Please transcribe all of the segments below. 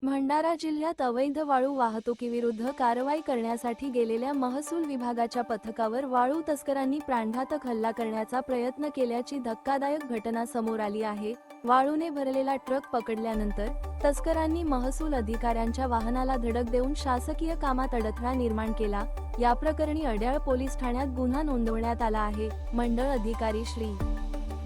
भंडारा जिल्ह्यात अवैध वाळू वाहतुकीविरुद्ध कारवाई करण्यासाठी गेलेल्या महसूल विभागाच्या पथकावर वाळू तस्करांनी प्राणघातक हल्ला करण्याचा प्रयत्न केल्याची धक्कादायक घटना समोर आली आहे। वाळूने भरलेला ट्रक पकडल्यानंतर तस्करांनी महसूल अधिकाऱ्यांच्या वाहनाला धडक देऊन शासकीय कामात अडथळा निर्माण केला। या प्रकरणी अड्याळ पोलीस ठाण्यात गुन्हा नोंदवण्यात आला आहे। मंडळ अधिकारी श्री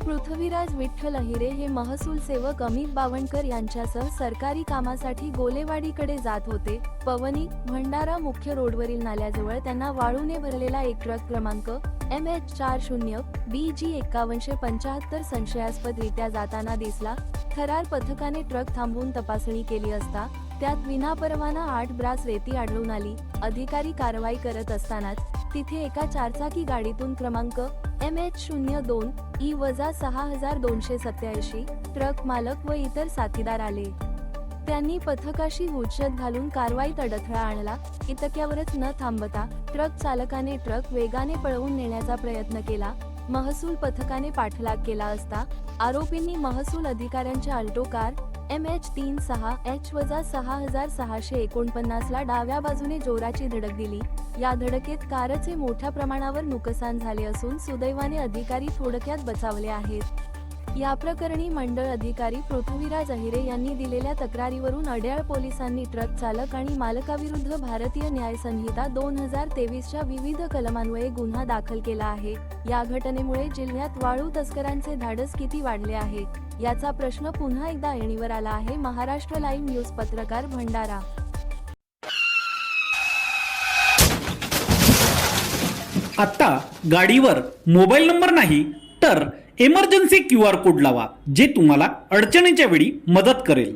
पृथ्वीराज विठ्ठल अहिरे हे महसूल सेवक अमित बावनकर यांच्यासह सरकारी कामासाठी गोलेवाडीकडे जात होते। पवनी भंडारा मुख्य रोडवरील नाल्याजवळ त्यांना वाळूने भरलेला एक ट्रक क्रमांक MH40 BG 5175 संशयास्पदरित्या जाताना दिसला। थरार पथकाने ट्रक थांबवून तपासणी केली असता त्यात विनापरवाना 8 ब्रास रेती आढळून आली। अधिकारी कारवाई करत असतानाच तिथे एका चारचाकी गाडीतून क्रमांक MH02 E-6287 ट्रक मालक व इतर साथीदार आले। त्यांनी पथकाशी हुज्जत घालून कारवाईत अडथळा आणला। इतक्यावरच न थांबता ट्रक चालकाने ट्रक वेगाने पळवून नेण्याचा प्रयत्न केला। महसूल पथकाने पाठलाग केला असता आरोपींनी महसूल अधिकाऱ्यांच्या अल्टो कार MH36H-6649 ला डाव्या बाजूने जोराची धडक दिली। या धडकेत कारचे मोठ्या प्रमाणावर नुकसान झाले असून सुदैवाने अधिकारी थोडक्यात बचावले आहेत। या प्रकरणी मंडळ अधिकारी पृथ्वीराज अहिरे यांनी दिलेल्या तक्रारीवरून अड्याळ पोलिसांनी ट्रक चालक आणि मालकाविरुद्ध भारतीय न्याय संहिता 2023 च्या विविध कलमान्वये गुन्हा दाखल केला आहे। या घटनेमुळे जिल्ह्यात वाळू तस्करांचे धाडस किती वाढले आहे याचा प्रश्न पुन्हा एकदा ऐरणीवर आला आहे। महाराष्ट्र लाईव्ह न्यूज पत्रकार भंडारा। आता गाडीवर मोबाईल नंबर नाही तर इमर्जन्सी QR कोड लावा, जे तुम्हाला अडचणीच्या वेळी मदत करेल।